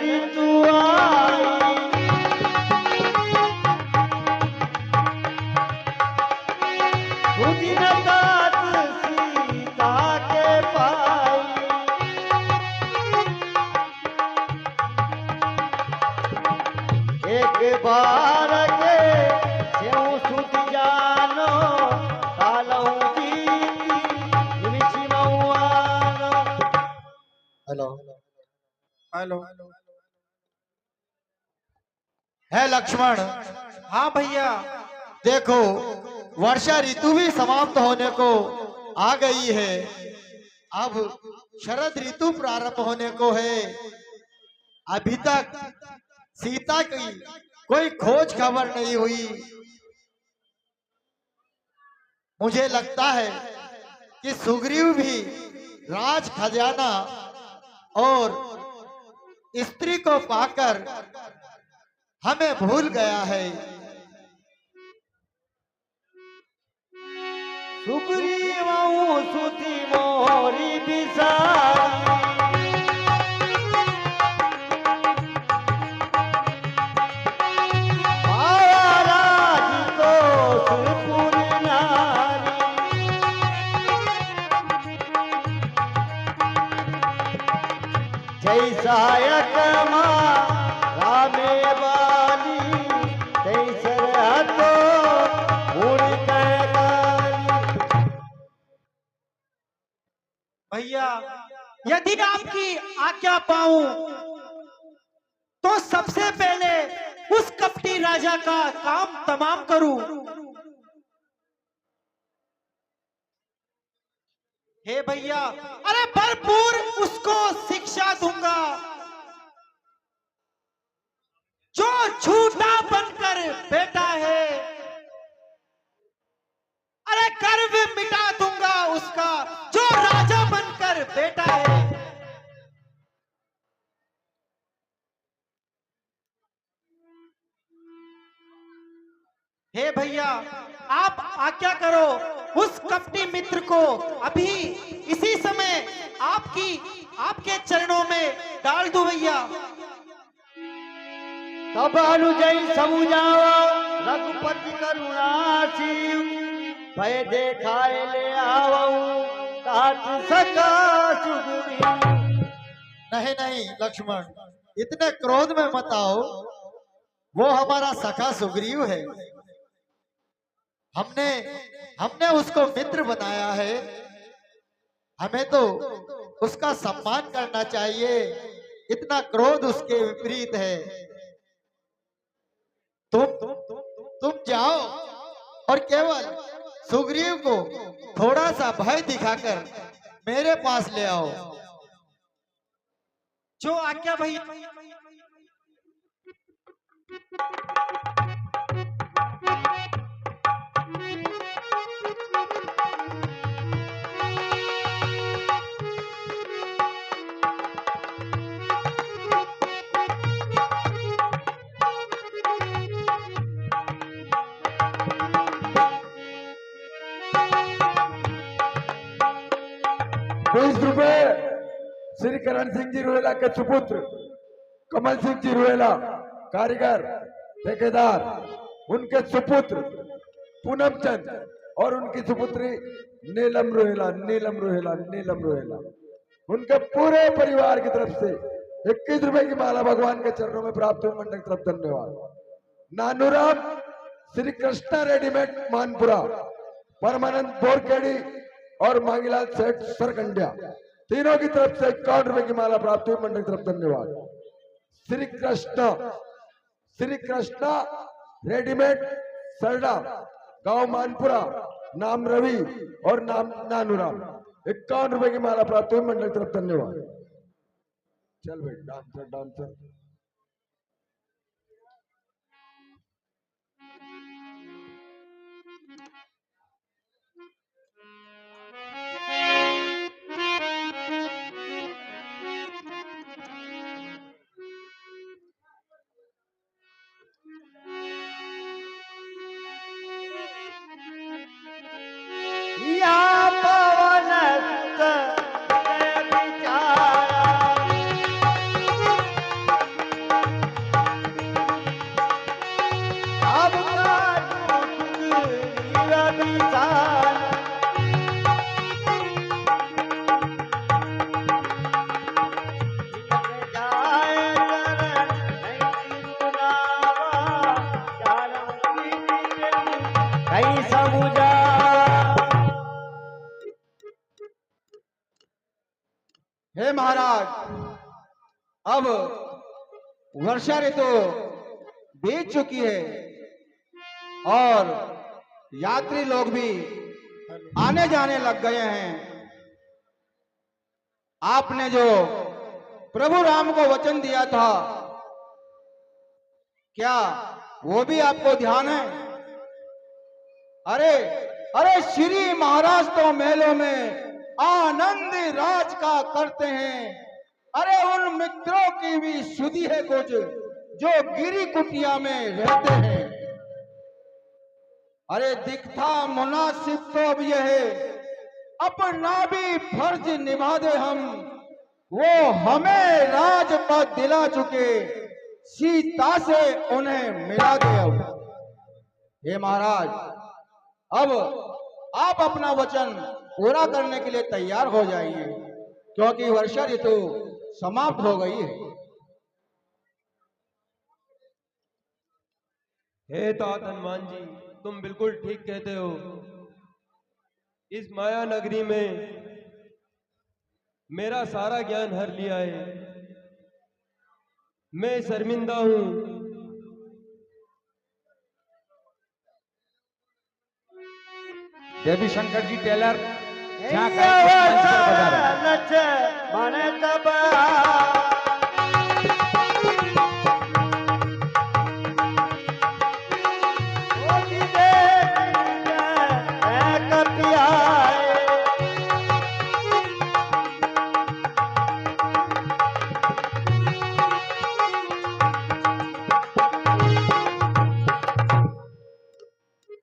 ऋतु आई, सुदिन तात सीता के पाई, एक बार के सेऊ सुध जानो कालऊ जीती विछि मऊआनो। Hello hello. है लक्ष्मण। हाँ भैया। देखो वर्षा ऋतु भी समाप्त होने को आ गई है, अब शरद ऋतु प्रारंभ होने को है। अभी तक सीता की कोई खोज खबर नहीं हुई। मुझे लगता है कि सुग्रीव भी राज खजाना और स्त्री को पाकर हमें भूल गया है। सुग्रीवऊ सुति मोरी बिसारी, पाया राज को सुरपुर नारी, जैसा यकमा रामे वाली, तैसर हतो उड़ भैया यदि आपकी आज्ञा पाऊं तो सबसे पहले उस कपटी राजा का काम तमाम करूं। हे भैया, अरे भरपूर उसको शिक्षा दूंगा। जो झूठा बनकर बैठा है, अरे गर्व मिटा दूंगा उसका जो राजा बनकर बैठा है। हे भैया, आप आज्ञा करो उस कपटी मित्र को अभी इसी समय आपके चरणों में डाल दो भैया। तब अनुजय समुझावा रघुपति करुणासीव, भय देखाए ले आवऊ काट सका सुग्रीव। नहीं नहीं लक्ष्मण, इतने क्रोध में मत आओ। वो हमारा सखा सुग्रीव है। हमने उसको मित्र बनाया है। हमें तो उसका सम्मान करना चाहिए। इतना क्रोध उसके विपरीत है। तुम जाओ और केवल सुग्रीव को थोड़ा सा भय दिखाकर मेरे पास ले आओ। जो आज्ञा भैया। ₹20 श्री करण सिंह जी रुहेला के सुपुत्र कमल सिंह जी रुहेला, कारीगर ठेकेदार, उनके सुपुत्र पूनम चंद और उनकी सुपुत्री नीलम रोहेला, उनके पूरे परिवार की तरफ से ₹21 की माला भगवान के चरणों में प्राप्त हुई। मंडल की तरफ धन्यवाद। नानूराम श्री कृष्णा रेडीमेड मानपुरा, परमानंद बोरखेड़ी और मांगीलाल सेठ सरकंडिया, तीनों की तरफ से ₹51 की माला प्राप्त हुई। मंडल की तरफ धन्यवाद। श्री कृष्णा रेडीमेड सरडा, गांव मानपुरा, नाम रवि और नाम नानूराम, ₹51 की माला प्राप्त हुई। मंडल की तरफ धन्यवाद। चल भाई डांसर। या पवन सुत जय विचारा, अब वर्षा ऋतु बीत चुकी है और यात्री लोग भी आने जाने लग गए हैं। आपने जो प्रभु राम को वचन दिया था, क्या वो भी आपको ध्यान है? अरे अरे श्री महाराज तो मेलों में आनंद राज का करते हैं। अरे उन मित्रों की भी सुधी है कुछ जो गिरी कुटिया में रहते हैं। अरे दिखता मुनासिब तो अब यह है, अपना भी फर्ज निभा दे हम। वो हमें राजपद दिला चुके, सीता से उन्हें मिला दे अब। हे महाराज, अब आप अपना वचन पूरा करने के लिए तैयार हो जाइए, क्योंकि वर्षा ऋतु समाप्त हो गई है। हे तात हनुमान जी, तुम बिल्कुल ठीक कहते हो। इस माया नगरी में मेरा सारा ज्ञान हर लिया है। मैं शर्मिंदा हूं। देवी शंकर जी टेलर जहाँ नच बने तब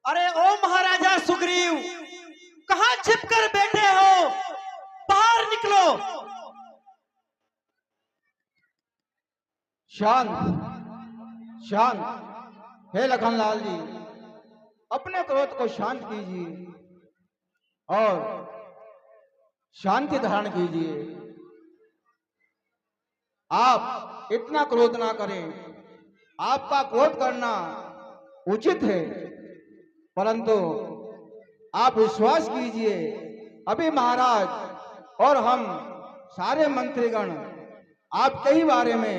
अरे ओ महाराजा सुग्रीव, कहां छिप कर बैठे हो? बाहर निकलो। शांत शांत। हे लखनलाल जी, अपने क्रोध को शांत कीजिए और शांति धारण कीजिए। आप इतना क्रोध ना करें। आपका क्रोध करना उचित है, परंतु आप विश्वास कीजिए, अभी महाराज और हम सारे मंत्रीगण आपके ही बारे में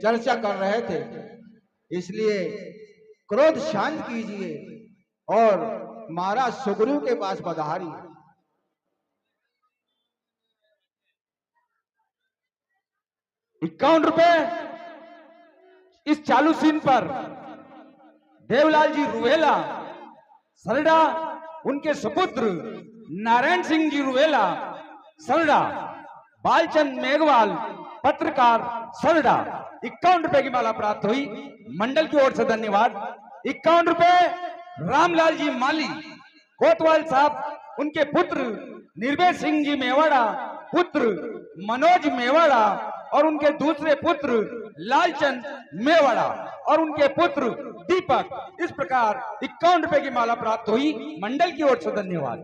चर्चा कर रहे थे। इसलिए क्रोध शांत कीजिए और महाराज सुग्रीव के पास पधारिए। 51 रुपए इस चालू सीन पर देवलाल जी रुवेला सरडा, उनके सुपुत्र नारायण सिंह जी रुवेला सरडा, बालचंद मेघवाल पत्रकार सरडा 51 रुपए की माला प्राप्त हुई। मंडल की ओर से धन्यवाद। 51 रुपए रामलाल जी माली कोतवाल साहब, उनके पुत्र निर्भय सिंह जी मेवाड़ा, पुत्र मनोज मेवाड़ा और उनके दूसरे पुत्र लालचंद मेवाड़ा और उनके पुत्र दीपक। इस प्रकार 51 रुपए की माला प्राप्त हुई। मंडल की ओर से धन्यवाद।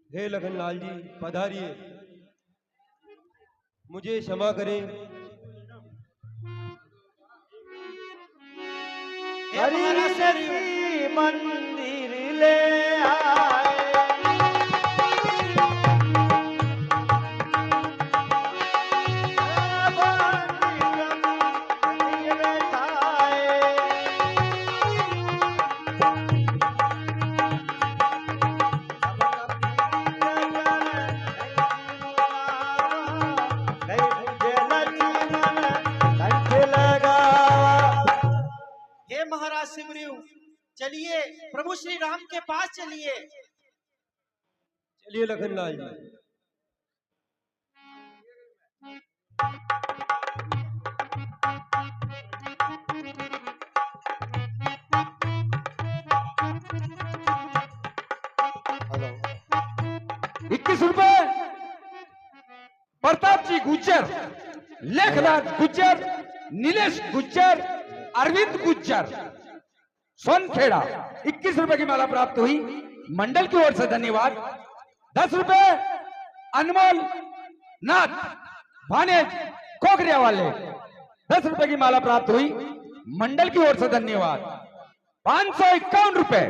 हे लखनलाल जी, पधारिए। मुझे क्षमा करें। हरि मंदिर ले आए। हे महाराज सुग्रीव, चलिए प्रभु श्री राम के पास चलिए। चलिए लखनलाल जी। हेलो। 21 रुपए प्रताप जी गुज्जर, लेखराज गुज्जर, नीलेश गुज्जर, अरविंद गुज्जर सोनखेड़ा 21 रुपए की माला प्राप्त हुई। मंडल की ओर से धन्यवाद। 10 रुपए अनमोल नाथ भानेज कोकरिया वाले 10 रुपए की माला प्राप्त हुई। मंडल की ओर से धन्यवाद। 551 रुपए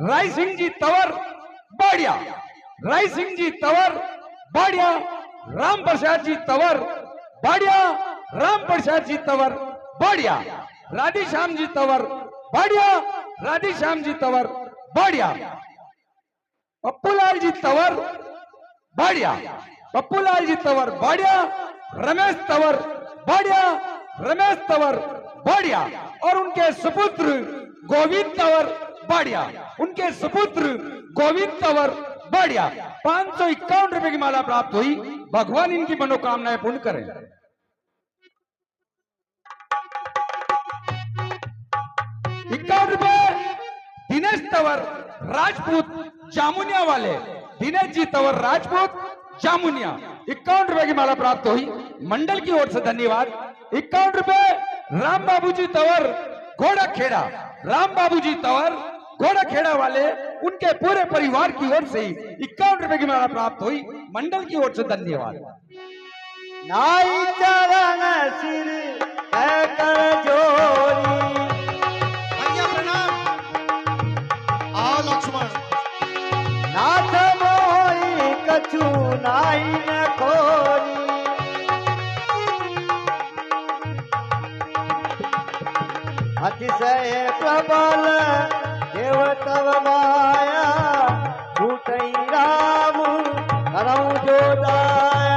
राय सिंह जी तंवर बाड़िया, राय सिंह जी तंवर बाड़िया, राम प्रसाद जी तंवर बाड़िया, राम प्रसाद जी तंवर बाड़िया, राधेश्याम जी तंवर बाड़िया, राधेश्याम जी तंवर बाड़िया, पप्पूलाल जी तंवर बाड़िया, पप्पूलाल जी तंवर बाड़िया, रमेश तंवर बाड़िया, रमेश तंवर बाड़िया और उनके सुपुत्र गोविंद तंवर बाड़िया, उनके सुपुत्र गोविंद तंवर बाड़िया। 551 रुपए की माला प्राप्त हुई। भगवान इनकी मनोकामनाएं पूर्ण करें। 51 रुपए दिनेश तंवर राजपूत जामुनिया वाले, दिनेश जी तंवर राजपूत जामुनिया। 51 रुपए की माला प्राप्त हुई। मंडल की ओर से धन्यवाद। 51 रुपए राम बाबू जी तंवर घोड़ा खेड़ा, राम बाबू जी तंवर घोड़ा खेड़ा वाले, उनके पूरे परिवार की ओर से 51 रुपए की माला प्राप्त हुई। मंडल की ओर से धन्यवाद। नाई चरण सिर है कर जोरी, भैया प्रणाम। आओ लक्ष्मण। नाथ मोई कछु नाई न खोरी, अतिशय प्रबल देव तव माया, छूटई राम करऊं जो दाया।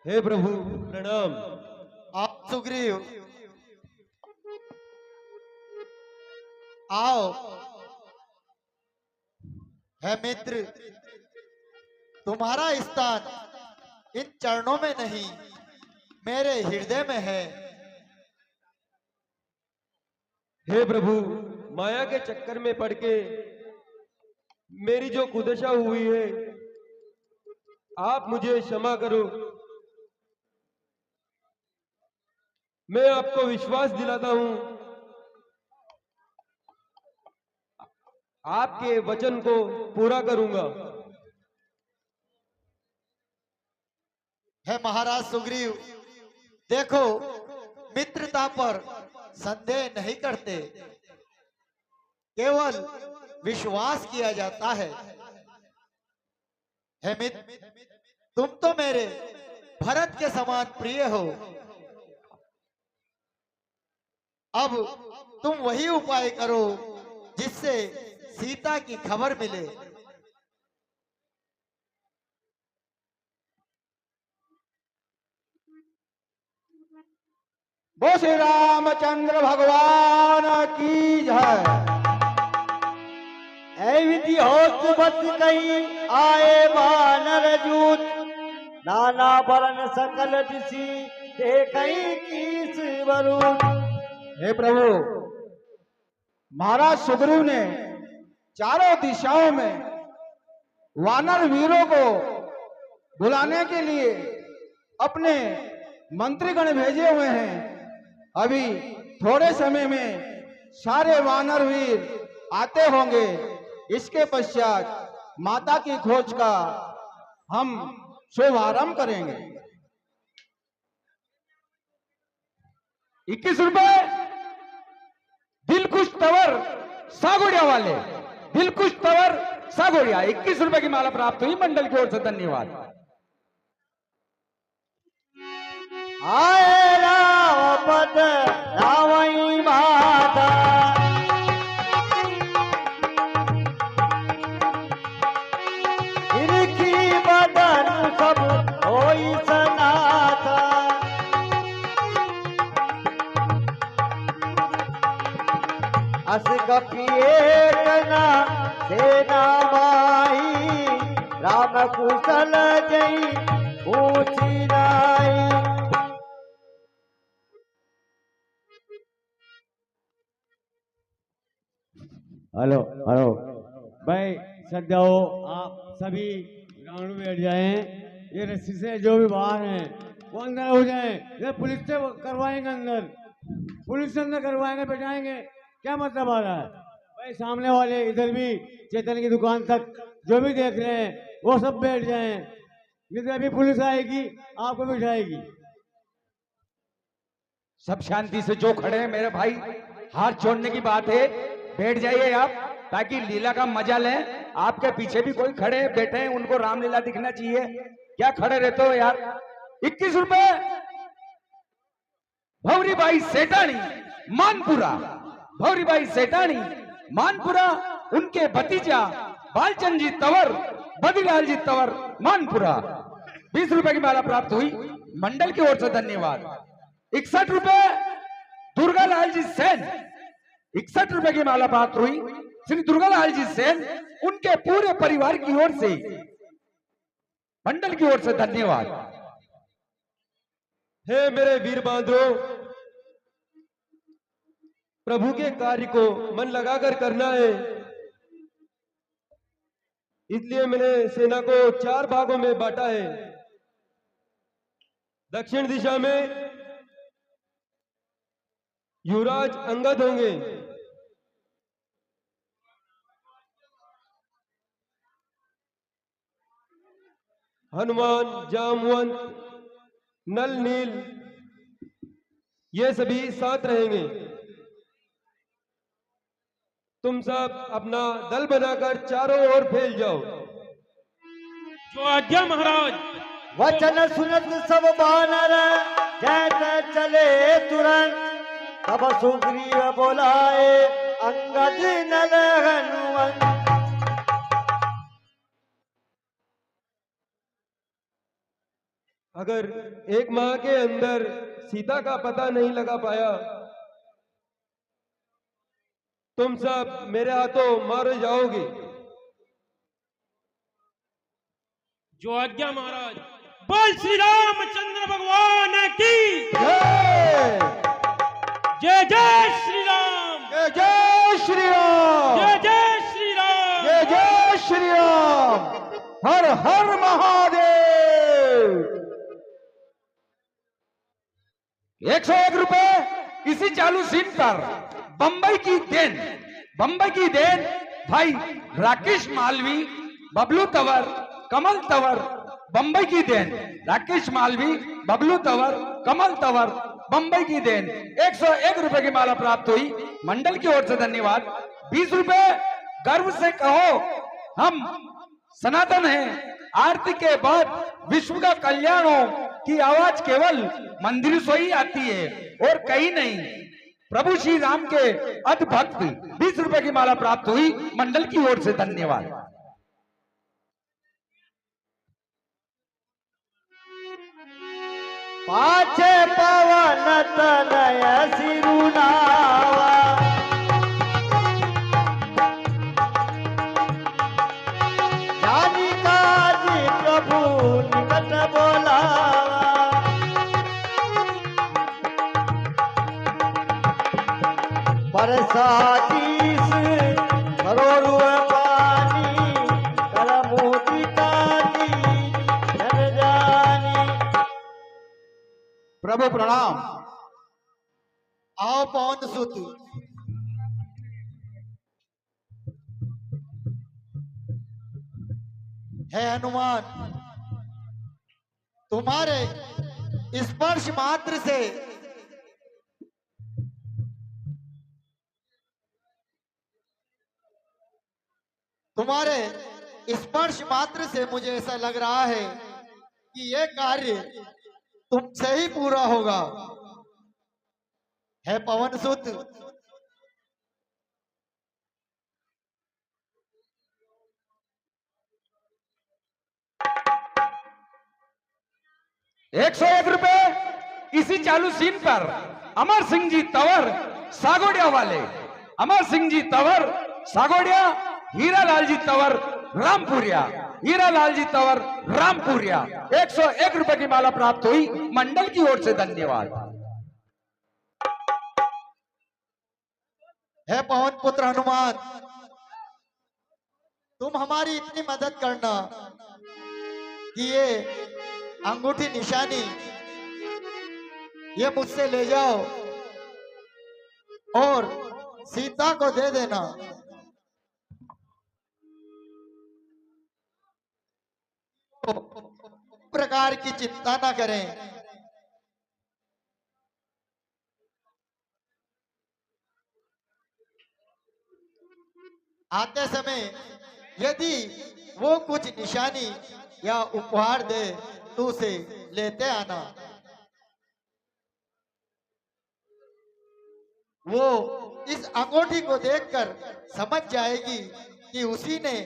हे प्रभु प्रणाम। आप सुग्रीव आओ। है मित्र, तुम्हारा स्थान इन चरणों में नहीं, मेरे हृदय में है। हे प्रभु, माया के चक्कर में पड़ के मेरी जो कुदशा हुई है, आप मुझे क्षमा करो। मैं आपको विश्वास दिलाता हूं, आपके वचन को पूरा करूंगा। है महाराज सुग्रीव, देखो मित्रता पर संदेह नहीं करते, केवल विश्वास किया जाता है। हे मित्र, तुम तो मेरे भरत के समान प्रिय हो। अब तुम वही उपाय करो जिससे सीता की खबर मिले। वो श्री रामचंद्र भगवान की जय। ऐ विधि होत बत कही आए बानर जूत, नाना बरन सकल दिशी देखई कीस वरुण। हे प्रभु, महाराज सुग्रीव ने चारों दिशाओं में वानर वीरों को बुलाने के लिए अपने मंत्रीगण भेजे हुए हैं। अभी थोड़े समय में सारे वानर वीर आते होंगे। इसके पश्चात माता की खोज का हम शुभारंभ करेंगे। 21 रुपए दिलखुश तंवर सागोड़िया वाले, दिलखुश तंवर सागोड़िया। 21 रुपए की माला प्राप्त हुई। मंडल की ओर से धन्यवाद। आए राव पद रावई माता, इनकी बदन सब होई सनाथा। अस कपिए कना सेना माही, राम कुशल जई पूछी नाई। हेलो हेलो भाई, सद्या हो, आप सभी ग्राउंड में बैठ जाएं। ये रस्सी से जो भी बाहर हैं वो अंदर हो जाएं। ये पुलिस से करवाएंगे, अंदर पुलिस से अंदर करवाएंगे, बैठाएंगे। क्या मतलब आ रहा है भाई? सामने वाले इधर भी चेतन की दुकान तक जो भी देख रहे हैं वो सब बैठ जाएं। नहीं तो अभी पुलिस आएगी, आपको बिठाएगी। सब शांति से जो खड़े हैं मेरे भाई, हाथ जोड़ने की बात है, बैठ जाइए आप, ताकि लीला का मजा लें। आपके पीछे भी कोई खड़े हैं, बैठे हैं, उनको रामलीला दिखना चाहिए। क्या खड़े रहते हो यार। 21 रुपए भौरीबाई सेठानी मानपुरा, भौरीबाई सेठानी मानपुरा, उनके भतीजा बालचंद जी तंवर, बदीलाल जी तंवर मानपुरा। 20 रुपए की माला प्राप्त हुई, मंडल की ओर से धन्यवाद। 61 रुपए दुर्गालाल जी सेन, 61 रुपए की माला प्राप्त हुई श्री दुर्गालाल जी सेन, उनके पूरे परिवार की ओर से, मंडल की ओर से धन्यवाद। हे मेरे वीर बहादुरों, प्रभु के कार्य को मन लगाकर करना है, इसलिए मैंने सेना को 4 भागों में बांटा है। दक्षिण दिशा में युवराज अंगद होंगे, हनुमान, जामवंत, नल, नील, ये सभी साथ रहेंगे। तुम सब अपना दल बनाकर चारों ओर फैल जाओ। जो आज्ञा महाराज। वचन सुनत सब बानर जैसे चले तुरंत, तब सुग्रीव बोलाए अंगद नल हनुमंत। अगर 1 माह के अंदर सीता का पता नहीं लगा पाया, तुम सब मेरे हाथों मारे जाओगे। जो आज्ञा महाराज। बोल श्री रामचंद्र भगवान की जय जय श्री राम, जय जय श्री राम, जय जय श्री राम, जय जय श्री राम, हर हर महादेव। 101 रुपए इसी चालू सीट पर बंबई की देन, बंबई की देन भाई राकेश मालवी, बबलू तंवर, कमल तंवर, बंबई की देन, राकेश मालवी, बबलू तंवर, कमल तंवर, बंबई की देन। 101 रुपए की माला प्राप्त हुई, मंडल की ओर से धन्यवाद। 20 रुपए गर्व से कहो हम सनातन हैं, आरती के बाद विश्व का कल्याण हो की आवाज केवल मंदिर से ही आती है और कहीं नहीं। प्रभु श्री राम के अद्भुत भक्त 20 रुपए की माला प्राप्त हुई, मंडल की ओर से धन्यवाद। पाछे पवन तनय सिरुनावा, जानी काजी प्रभु निकट बोलावा। बरसातीस करोड़ों पानी, कर मोती काजी जन जानी। प्रभु प्रणाम। आओ पवन सुत, है हनुमान, तुम्हारे स्पर्श मात्र से मुझे ऐसा लग रहा है कि यह कार्य तुमसे ही पूरा होगा। है पवन सुत, 101 रुपए इसी चालू सीन पर अमर सिंह जी तंवर सागोड़िया वाले, अमर सिंह जी तंवर सागोड़िया, हीरालाल जी तंवर रामपुरिया, हीरालाल जी तंवर रामपुरिया। 101 रुपए की माला प्राप्त हुई, मंडल की ओर से धन्यवाद। है पवन पुत्र हनुमान, तुम हमारी इतनी मदद करना कि ये अंगूठी निशानी ये मुझसे ले जाओ और सीता को दे देना। की चिंता ना करें। आते समय यदि वो कुछ निशानी या उपहार दे तो उसे लेते आना। वो इस अंगूठी को देखकर समझ जाएगी कि उसी ने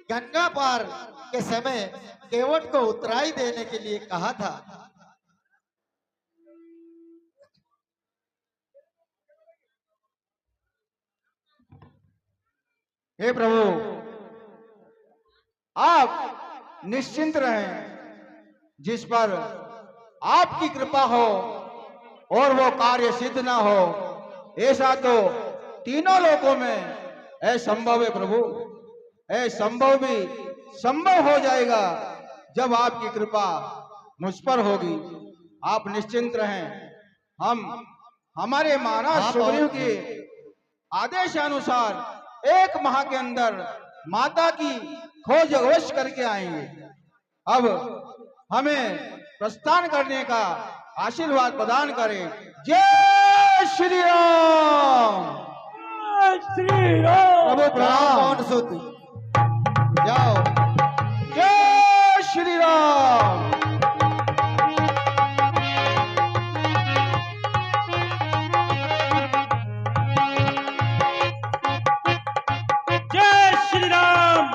गंगा पार के समय केवट को उतराई देने के लिए कहा था। हे प्रभु, आप निश्चिंत रहें। जिस पर आपकी कृपा हो और वो कार्य सिद्ध ना हो, ऐसा तो तीनों लोकों में असंभव है प्रभु। असंभव भी संभव हो जाएगा जब आपकी कृपा मुझ पर होगी। आप निश्चिंत रहें। हम हमारे महाराज सुग्रीव के आदेशानुसार 1 माह के अंदर माता की खोज अवश्य करके आएंगे। अब हमें प्रस्थान करने का आशीर्वाद प्रदान करें। जय श्री राम। श्री राम। प्रभु प्रणाम। कौन सुत जाओ। जय श्री राम। जय श्री राम।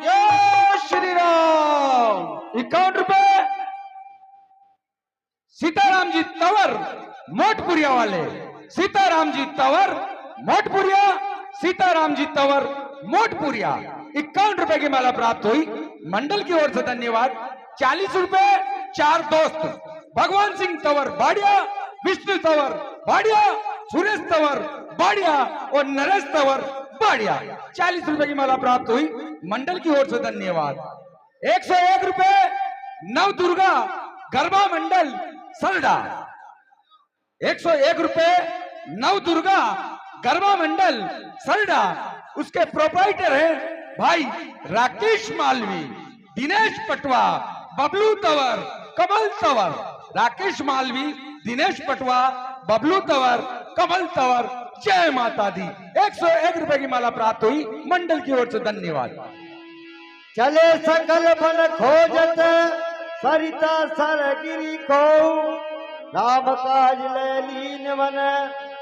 जय श्री राम। 51 रुपए सीताराम जी तंवर मोटपुरिया वाले। सीताराम जी तंवर मोटपुरिया। सीताराम जी तंवर मोटपुरिया 51 रुपए की माला प्राप्त हुई। मंडल की ओर से धन्यवाद। 40 रुपए 4 दोस्त भगवान सिंह तंवर बाड़िया, विष्णु तंवर बाड़िया, सुरेश तंवर बाड़िया और नरेश तंवर बाड़िया 40 रुपए की माला प्राप्त हुई। मंडल की ओर से धन्यवाद। 101 रुपए नव दुर्गा गरबा मंडल सलडा। 101 रुपए नव दुर्गा गरबा मंडल सलडा। उसके प्रोप्राइटर हैं भाई राकेश मालवी, दिनेश पटवा, बबलू तंवर, कमल तंवर। राकेश मालवी, दिनेश पटवा, बबलू तंवर, कमल तंवर। जय माता दी। 101 रुपए की माला प्राप्त हुई। मंडल की ओर से धन्यवाद। चले सकल बन खोजत सरिता सरगिरी को, राम काज ले लीन मन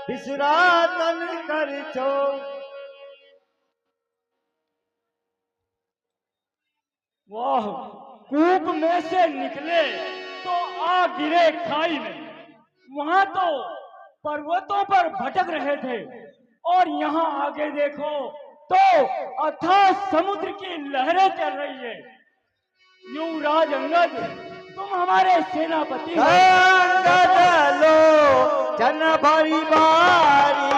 बिसरा तन कर छो। वाह, कूप में से निकले तो आ गिरे खाई में। वहां तो पर्वतों पर भटक रहे थे और यहाँ आगे देखो तो अथाह समुद्र की लहरें चल रही है। युवराज अंगद, तुम हमारे सेनापति हो। अंगद लो जन भरी बारी,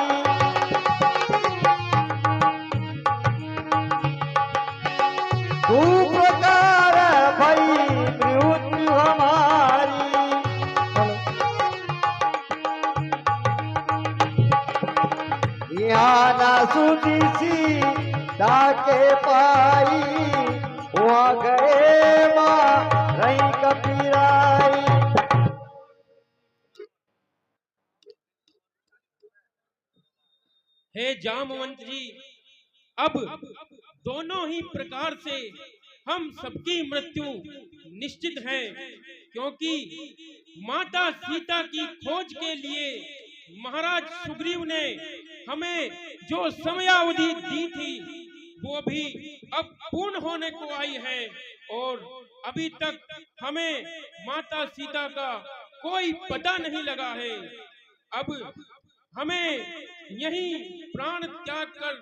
तू प्रकार भई मृत्यु हमारी। यहाँ ना सुधी सी डाके पाई, वहाँ गए माँ रही कपीराई। हे जामवंत जी, अब दोनों ही प्रकार से हम सबकी मृत्यु निश्चित है, क्योंकि माता सीता की खोज के लिए महाराज सुग्रीव ने हमें जो समयावधि दी थी वो भी अब पूर्ण होने को आई है और अभी तक हमें माता सीता का कोई पता नहीं लगा है। अब हमें यहीं प्राण त्याग कर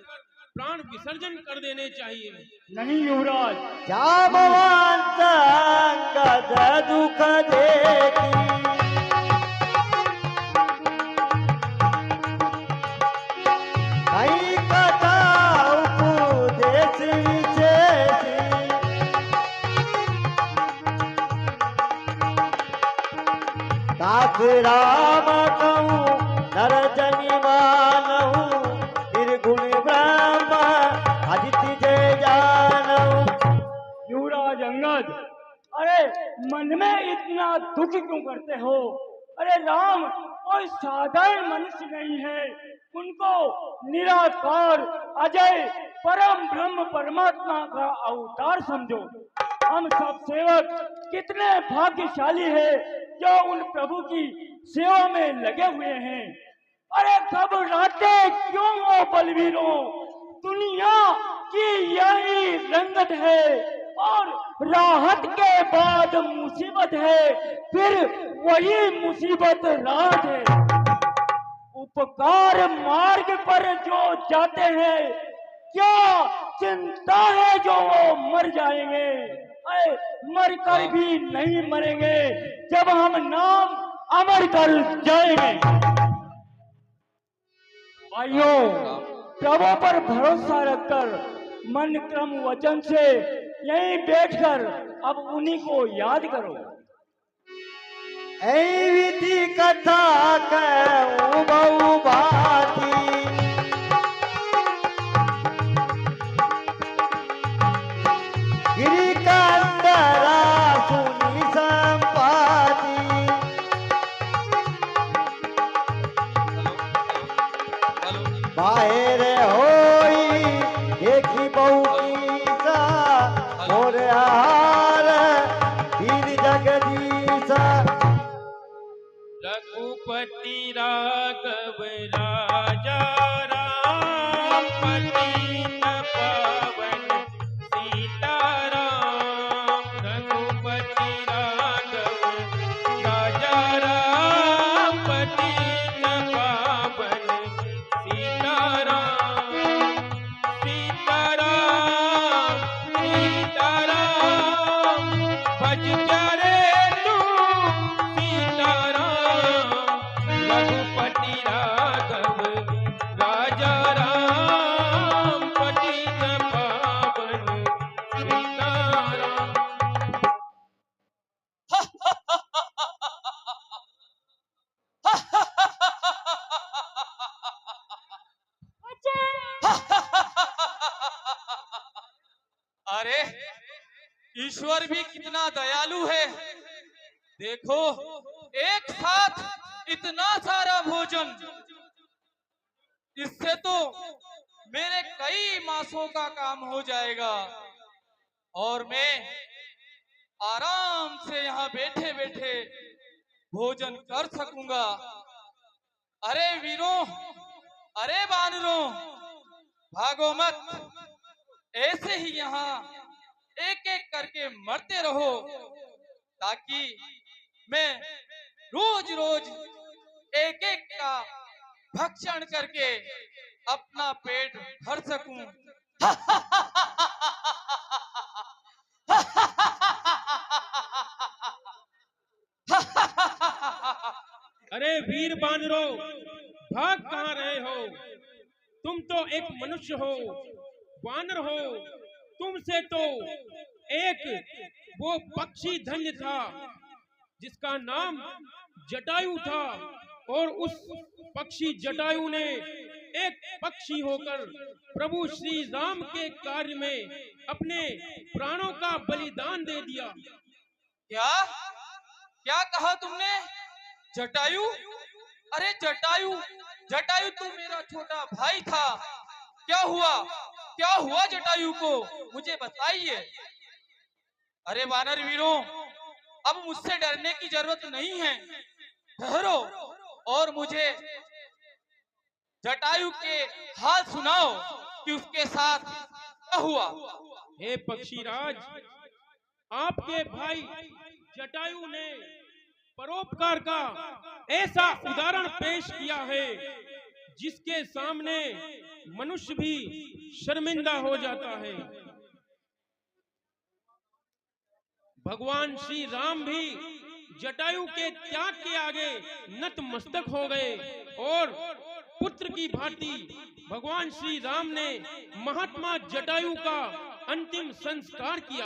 प्राण विसर्जन कर देने चाहिए। नहीं युवराज, जामवंत अंगद दुख देखी, कई कथा उपदेश विशेषी। तात राम कहूँ नर दुखी क्यों करते हो? अरे राम कोई साधारण मनुष्य नहीं है, उनको निराकार अजय परम ब्रह्म परमात्मा का अवतार समझो। हम सब सेवक कितने भाग्यशाली है जो उन प्रभु की सेवा में लगे हुए हैं। अरे घबराते क्यों हो बलवीरों? दुनिया की यही रंगत है, और राहत के बाद मुसीबत है, फिर वही मुसीबत राहत है। उपकार मार्ग पर जो जाते हैं, क्या चिंता है जो वो मर जाएंगे? अरे मर कर भी नहीं मरेंगे जब हम नाम अमर कर जाएंगे। भाइयों, प्रभु पर भरोसा रखकर मन क्रम वचन से यहीं बैठकर अब उन्हीं को याद करो। ऐ विधि कथा कहूँ बहु भांति, गिरि कंदरा सुनी संपाति, बाहर होई देखी बहु कीसा, और हार दीन जगदीसा। रघुपति राघव राजा राम, पतित पावन सीताराम। रघुपति राघव राजा राम, पतित पावन सीताराम। सीताराम सीताराम भज प्यारे तू सीताराम। रघुपति राघव राजा राम, पतित पावन सीताराम। अरे ईश्वर भी कितना दयालु है। देखो एक साथ इतना सारा भोजन, इससे तो मेरे कई मासों का काम हो जाएगा और मैं आराम से यहाँ बैठे बैठे भोजन कर सकूंगा। अरे वीरों, अरे बानरों, भागो मत, ऐसे ही यहाँ एक एक करके मरते रहो, ताकि मैं रोज रोज एक एक का भक्षण करके अपना पेट भर सकूं। अरे वीर बानरों, भाग कहाँ रहे हो? तुम तो एक मनुष्य हो, वानर हो। तुमसे तो एक वो पक्षी धन्य था जिसका नाम जटायु था, और उस पक्षी जटायु ने एक पक्षी होकर प्रभु श्री राम के कार्य में अपने प्राणों का बलिदान दे दिया। क्या क्या कहा तुमने? जटायु? अरे जटायु, जटायु तो मेरा छोटा भाई था। क्या हुआ, क्या हुआ जटायु को, मुझे बताइए। अरे वानर वीरों, अब मुझसे डरने की जरूरत नहीं है। ठहरो और मुझे जटायु के हाल सुनाओ कि उसके साथ क्या हुआ। हे पक्षीराज, आपके भाई जटायु ने परोपकार का ऐसा उदाहरण पेश किया है जिसके सामने मनुष्य भी शर्मिंदा हो जाता है। भगवान श्री राम भी जटायु के त्याग के आगे नतमस्तक हो गए, और पुत्र की भांति भगवान श्री राम ने महात्मा जटायु का अंतिम संस्कार किया।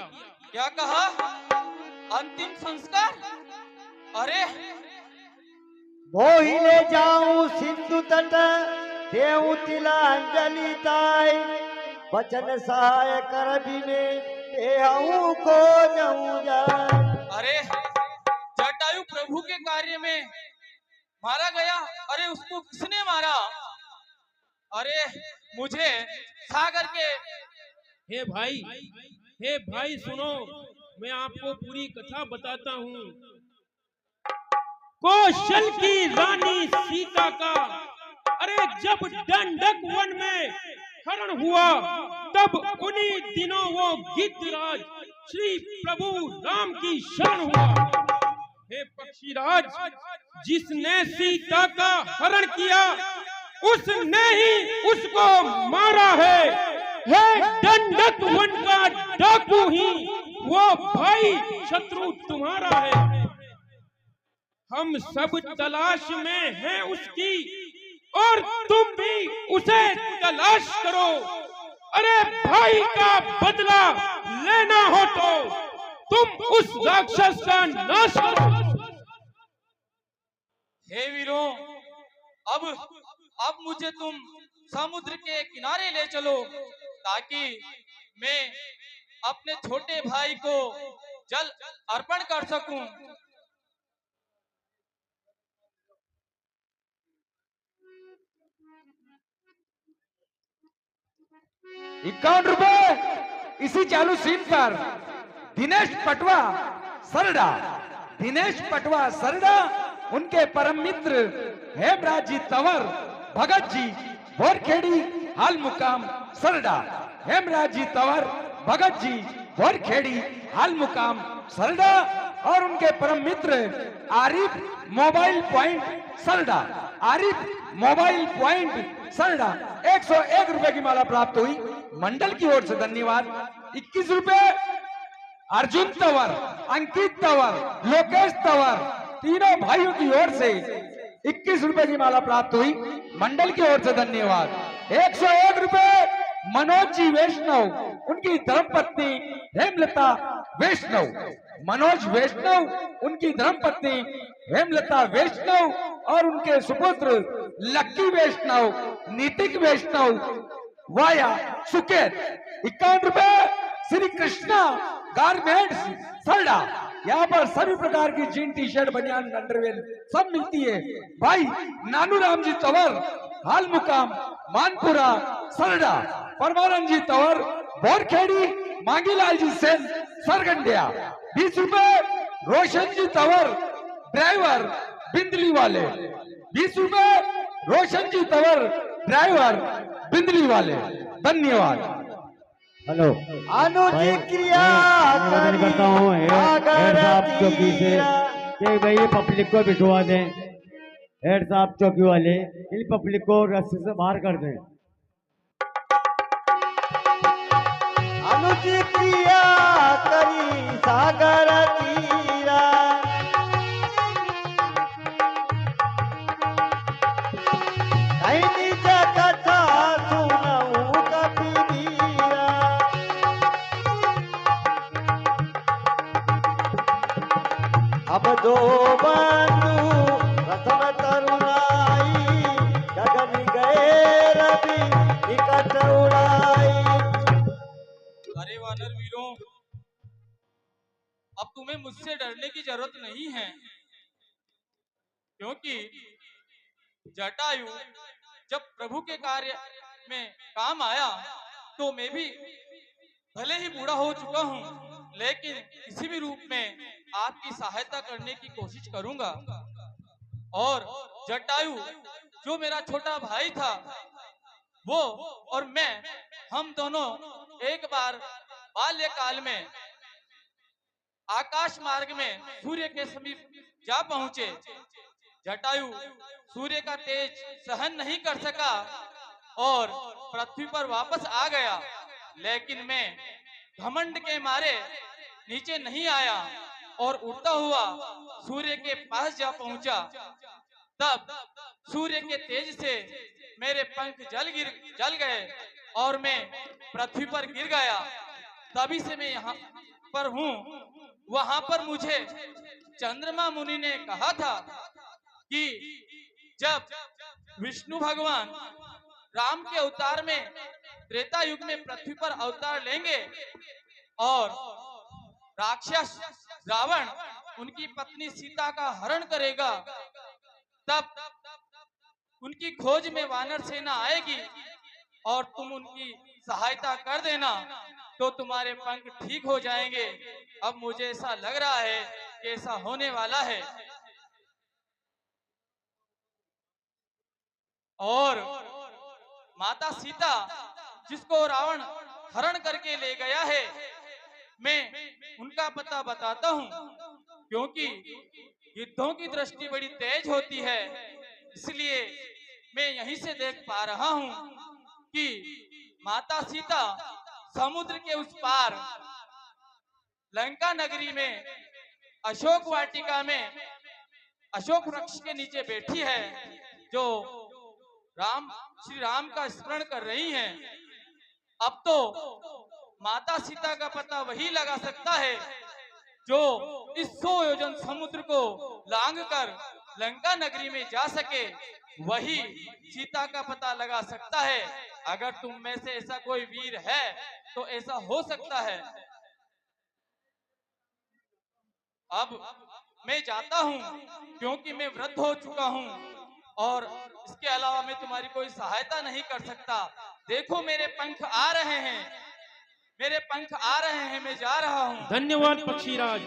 क्या कहा? अंतिम संस्कार? अरे मोहि ले जाऊं सिंधु तट, देऊं तिलांजलि ताई, बचन सहाय कर बिने देहूं को जाऊं जाय। अरे जटायु प्रभु के कार्य में मारा गया। अरे उसको किसने मारा? अरे मुझे सागर के हे भाई सुनो, मैं आपको पूरी कथा बताता हूँ। कौशल की रानी सीता का अरे जब दंडक वन में हरण हुआ, तब उन्हीं दिनों वो गिद्धराज श्री प्रभु राम की शरण हुआ। हे पक्षीराज, जिसने सीता का हरण किया उसने ही उसको मारा है। हे दंडक वन का डाकू ही वो भाई शत्रु तुम्हारा है। हम सब तलाश में हैं उसकी, और तुम भी उसे तलाश करो। अरे भाई का बदला लेना हो तो तुम उस राक्षस का नाश करो। हे वीरों, अब मुझे तुम समुद्र के किनारे ले चलो, ताकि मैं अपने छोटे भाई को जल अर्पण कर सकूं। 51 रुपए इसी चालू सीन पर दिनेश पटवा सरडा। दिनेश पटवा सरडा, उनके परम मित्र हेमराज जी तंवर भगत जी बोरखेड़ी हाल मुकाम सरडा। हेमराज जी तंवर भगत जी बोरखेड़ी हाल मुकाम सरडा और उनके परम मित्र Arif mobile point Sarda. Arif mobile point Sarda 101 रुपए की माला प्राप्त हुई, मंडल की ओर से धन्यवाद। 21 रुपए अर्जुन तंवर, अंकित तंवर, लोकेश तंवर, तीनों भाइयों की ओर से 21 रुपए की माला प्राप्त हुई, मंडल की ओर से धन्यवाद। 101 रुपए मनोज जी वैष्णव, उनकी धर्मपत्नी हेमलता वैष्णव। मनोज वैष्णव, उनकी धर्मपत्नी हेमलता वैष्णव और उनके सुपुत्र लक्की वैष्णव, नीतिक वैष्णव वाया सुकेत। 51 रुपए श्री कृष्णा गारमेंट्स सरडा। यहाँ पर सभी प्रकार की जीन टी शर्ट बनियान अंडरवेयर सब मिलती है। भाई नानू राम जी तंवर हाल मुकाम मानपुरा सरडा। परमानंद जी तंवर बोरखेड़ी मांगीलाल जी सेन सरगंडिया। 20 रुपए रोशन जी तंवर ड्राइवर बिंदली वाले। 20 रुपए रोशन जी तंवर ड्राइवर बिंदली वाले। धन्यवाद। हेलो, अनुचित क्रिया मैं करता हूँ हेड साहब चौकी से कि भाई ये पब्लिक को बिठवा दें। हेड साहब चौकी वाले इन पब्लिक को रस्ते से बाहर कर दें। अनुचित क्रिया करी सागर तीरा, कहीं निज कथा सुनऊं कबीरा। अब दो बंधु प्रथम तरुणाई, गगन गए रवि निकट उड़ाई। अरे वानर वीरों, अब तुम्हें मुझसे डरने की जरूरत नहीं है, क्योंकि जटायु जब प्रभु के कार्य में काम आया तो मैं भी भले ही बूढ़ा हो चुका हूँ, लेकिन किसी भी रूप में आपकी सहायता करने की कोशिश करूंगा। और जटायु जो मेरा छोटा भाई था, वो और मैं, हम दोनों एक बार बाल्यकाल में आकाश मार्ग में सूर्य के समीप जा पहुंचे। जटायु सूर्य का तेज सहन नहीं कर सका और पृथ्वी पर वापस आ गया, लेकिन मैं घमंड के मारे नीचे नहीं आया और उड़ता हुआ सूर्य के पास जा पहुंचा। तब सूर्य के तेज से मेरे पंख जल गए और मैं पृथ्वी पर गिर गया। तभी से मैं यहाँ पर हूँ। वहां पर मुझे चंद्रमा मुनि ने कहा था कि जब विष्णु भगवान राम के अवतार में त्रेता युग में पृथ्वी पर अवतार लेंगे और राक्षस रावण उनकी पत्नी सीता का हरण करेगा, तब उनकी खोज में वानर सेना आएगी और तुम उनकी सहायता कर देना तो तुम्हारे पंख ठीक हो जाएंगे। अब मुझे ऐसा लग रहा है कि ऐसा होने वाला है। और माता सीता जिसको रावण हरण करके ले गया है, मैं उनका पता बताता हूँ, क्योंकि युद्धों की दृष्टि बड़ी तेज होती है, इसलिए मैं यहीं से देख पा रहा हूँ कि माता सीता समुद्र के उस पार लंका नगरी में अशोक वाटिका में अशोक वृक्ष के नीचे बैठी है, जो श्री राम का स्मरण कर रही हैं। अब तो माता सीता का पता वही लगा सकता है जो इस 100 योजन समुद्र को लांघकर लंका नगरी में जा सके, वही सीता का पता लगा सकता है। अगर तुम में से ऐसा कोई वीर है तो ऐसा हो सकता है। अब मैं जाता हूँ, क्योंकि मैं वृद्ध हो चुका हूँ और इसके अलावा मैं तुम्हारी कोई सहायता नहीं कर सकता। देखो मेरे पंख आ रहे हैं, मेरे पंख आ रहे हैं, मैं जा रहा हूँ। धन्यवाद पक्षीराज।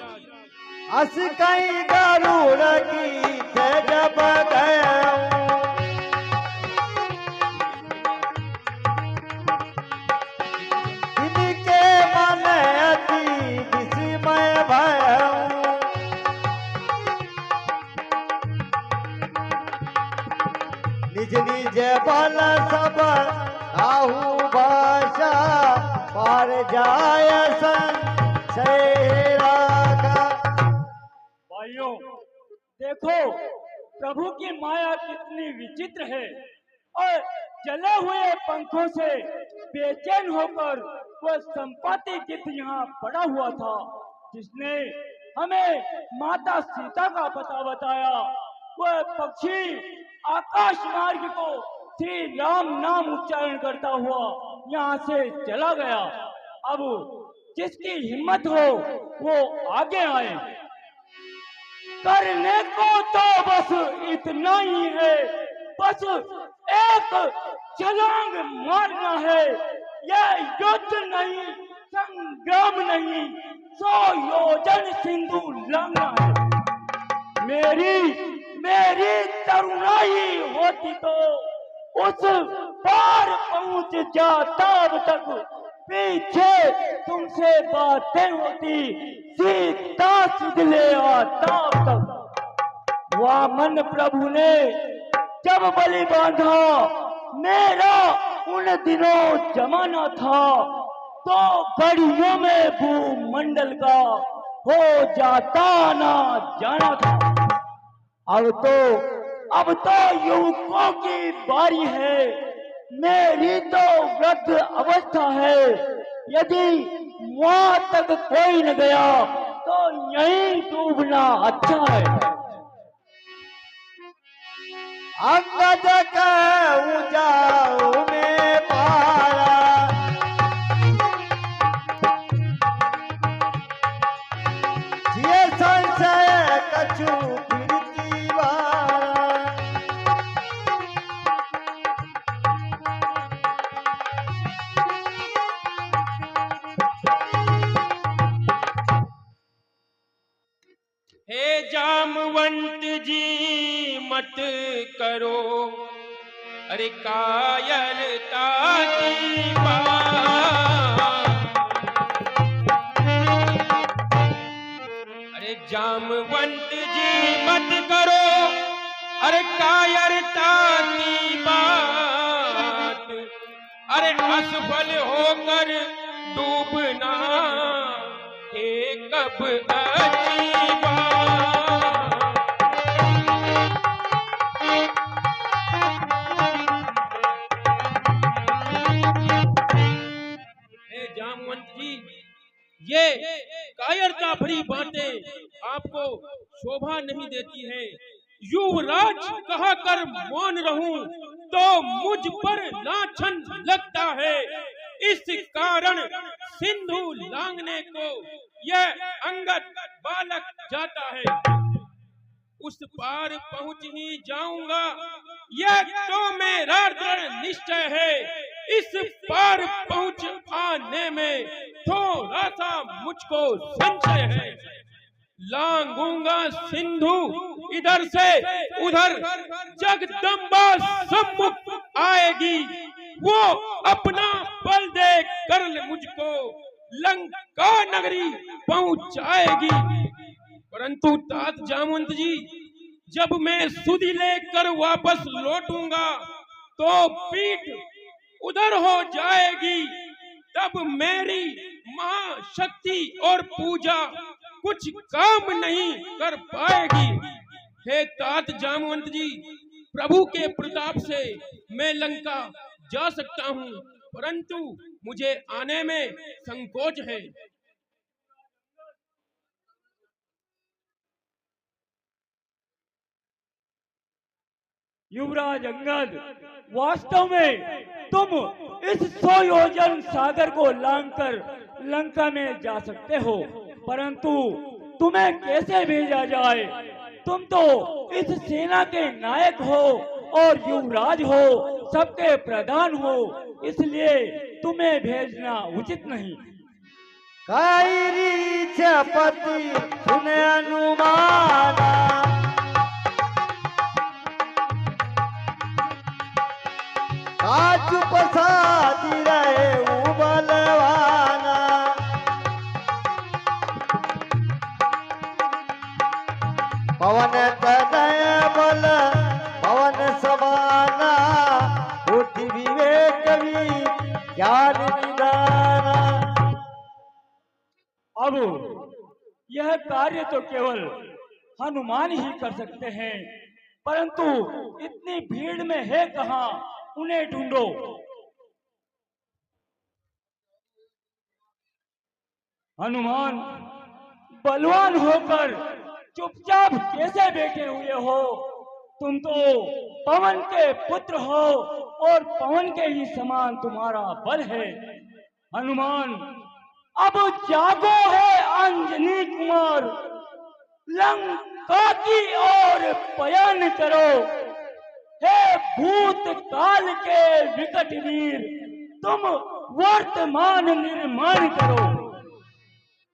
हंस कई गरुड़ की जब गया इनके मन अति विस्मय भय निज निज बल सब आहु भाषा पार जाय संशय रागा। भाइयों देखो प्रभु की माया कितनी विचित्र है, और जले हुए पंखों से बेचैन होकर वह संपत्ति गीत यहाँ पड़ा हुआ था, जिसने हमें माता सीता का पता बताया। वह पक्षी आकाश मार्ग को श्री राम नाम उच्चारण करता हुआ यहाँ से चला गया। अब जिसकी हिम्मत हो वो आगे आए। करने को तो बस इतना ही है, बस एक छलांग मारना है। यह युद्ध नहीं, संग्राम नहीं, 100 योजन सिंधु लांघना है। मेरी तरुणाई होती तो उस पार पहुंच जाता। अब तक पीछे तुमसे बातें होती, सीता सुध ले आता। अब तक वामन प्रभु ने जब बलि बांधा, मेरा उन दिनों जमाना था, तो घड़ियों में भूमंडल का हो जाता ना जाना था। अब तो युवकों की बारी है, मेरी तो वृद्ध अवस्था है। यदि वहां तक कोई न गया तो यहीं डूबना अच्छा है। अंगद कहूँ जाओ में पारा, ये संशय कछु फिरती वारा। हे जामवंत जी मत करो, अरे कायरता की बात। अरे जामवंत जी मत करो, अरे कायरता की बात। अरे असफल होकर डूबना एक कब अच्छी ये कायरता भरी बातें आपको शोभा नहीं देती है। युवराज कहा कर मौन रहूं तो मुझ पर लाछन लगता है। इस कारण सिंधु लांघने को यह अंगद बालक जाता है। उस पार पहुंच ही जाऊंगा, यह तो मेरा दृढ़ निश्चय है। इस पार पहुंच आने में थोड़ा सा मुझको संशय है। लांघूंगा सिंधु इधर से उधर, जगदम्बा सम्मुख आएगी, वो अपना बल दे कर मुझको लंका नगरी पहुंचाएगी। परंतु तात जामवंत जी, जब मैं सुधि लेकर वापस लौटूंगा तो पीठ उधर हो जाएगी, तब मेरी महाशक्ति और पूजा कुछ काम नहीं कर पाएगी। हे तात जामवंत जी, प्रभु के प्रताप से मैं लंका जा सकता हूँ, परंतु मुझे आने में संकोच है। युवराज अंगद, वास्तव में तुम इस 100 योजन सागर को लांघकर लंका में जा सकते हो, परंतु तुम्हें कैसे भेजा जाए? तुम तो इस सेना के नायक हो और युवराज हो, सबके प्रधान हो, इसलिए तुम्हें भेजना उचित नहीं। कायरी चपति सुन अनुमाना, काचु पसादी रहे बलवाना। पवन तनय बल पवन समाना, बुद्धि विवेक भी ज्ञान निदाना। अब यह कार्य तो केवल हनुमान ही कर सकते हैं, परंतु इतनी भीड़ में है कहाँ, उन्हें ढूंढो। हनुमान, बलवान होकर चुपचाप कैसे बैठे हुए हो? तुम तो पवन के पुत्र हो और पवन के ही समान तुम्हारा बल है। हनुमान, अब जागो है अंजनी कुमार, लंका की ओर पयन करो। हे भूत काल के विकट वीर, तुम वर्तमान निर्माण करो।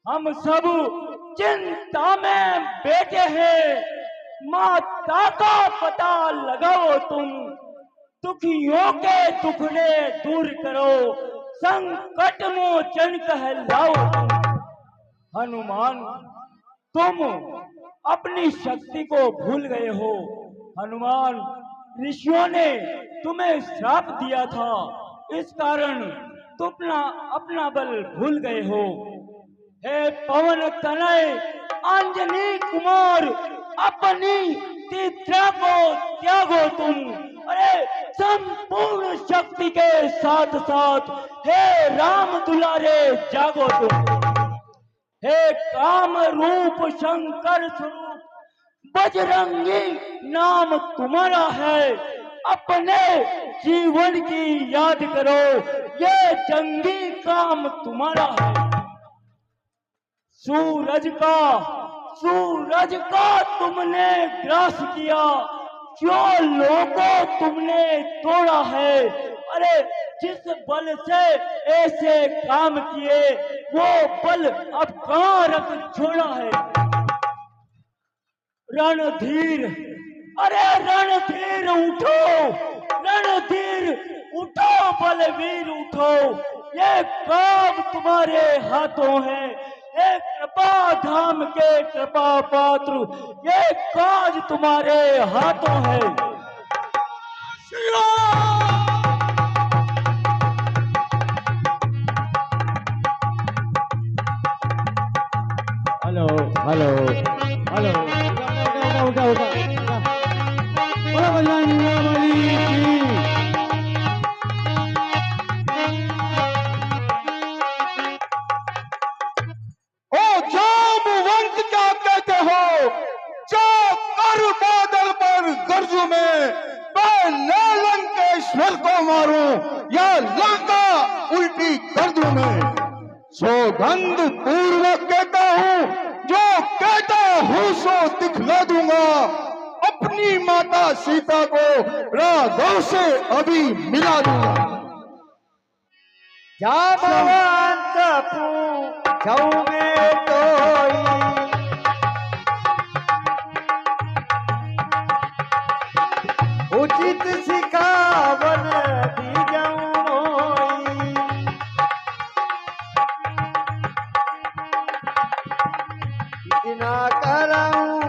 हम सब चिंता में बैठे हैं, माता का पता लगाओ तुम। दुखियों के दुखड़े दूर करो, संकट मोचन कहलाओ तुम। हनुमान, तुम अपनी शक्ति को भूल गए हो। हनुमान, ऋषियों ने तुम्हें श्राप दिया था, इस कारण तुम अपना बल भूल गए हो। हे पवन तनय अंजनी कुमार, अपनी तीव्रता को त्यागो तुम। अरे संपूर्ण शक्ति के साथ साथ हे राम दुलारे जागो तुम। हे काम रूप शंकर स्वरूप बजरंगी नाम तुम्हारा है, अपने जीवन की याद करो, ये जंगी काम तुम्हारा है। सूरज का तुमने ग्रास किया, जो लोगों तुमने तोड़ा है। अरे जिस बल से ऐसे काम किए, वो बल अब कहाँ रख छोड़ा है? रणधीर, अरे रणधीर उठो, रणधीर उठो, बलवीर उठो। ये काम तुम्हारे हाथों है, ये कृपा धाम के कृपा पात्र, ये काज तुम्हारे हाथों है। हेलो हेलो हेलो, उठा उठा उठा, बोलो बजरंग बली की। ओ जामवंत क्या कहते हो? जो कर बादल पर गरजू में सौगंध पूर्वक कहता हूँ, जो कहता हूँ सो दिखला दूंगा। अपनी माता सीता को राघव से अभी मिला दूंगा। जामवंत पूछऊं मैं तोई, उचित सिखावन दीजऊं मोई। इतना करऊं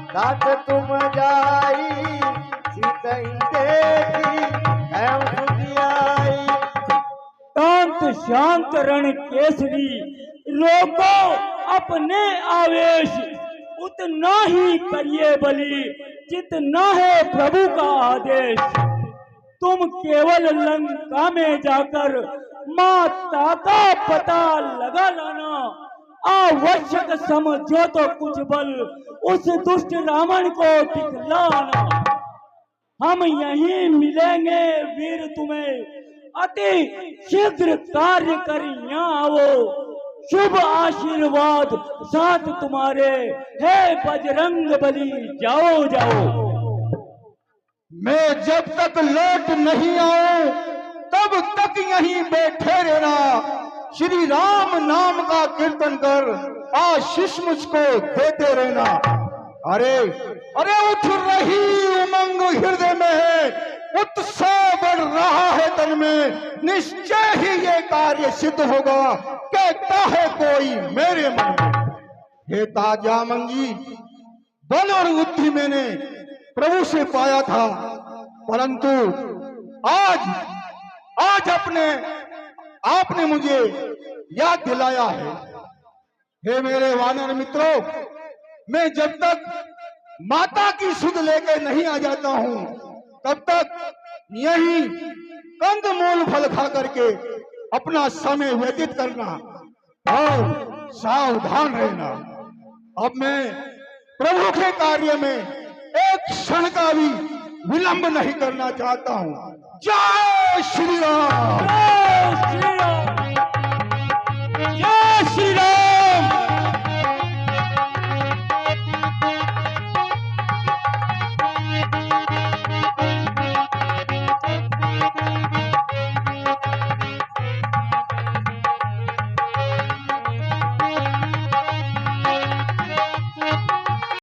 तात तुम जाई, सीतई देखी कैम सुधियाई। शांत शांत रण केसरी, रोको अपने आवेश, उतना ही करिए बलि जितना है प्रभु का आदेश। तुम केवल लंका में जाकर माता का पता लगा लाना, आवश्यक समझो तो कुछ बल उस दुष्ट रावण को दिखलाना। हम यहीं मिलेंगे वीर तुम्हें, अति शीघ्र कार्य कर यहाँ आओ। शुभ आशीर्वाद साथ तुम्हारे, हे बजरंग बली जाओ जाओ। मैं जब तक लौट नहीं आऊं तब तक यहीं बैठे रहना। श्री राम नाम का कीर्तन कर आशीष मुझको देते रहना। अरे अरे उठ रही उमंग हृदय में है, उत्साह बढ़ रहा है तन में। निश्चय ही ये कार्य सिद्ध होगा, कहता है कोई मेरे मन में। हे ताजा मंगी, बल और बुद्धि मैंने प्रभु से पाया था, परंतु आज आपने मुझे याद दिलाया है। हे मेरे वानर मित्रों, मैं जब तक माता की सुध लेकर नहीं आ जाता हूं तब तक यही कंदमूल फल खा करके अपना समय व्यतीत करना और सावधान रहना। अब मैं प्रभु के कार्य में एक क्षण का भी विलंब नहीं करना चाहता हूं। जय श्री राम। जय श्री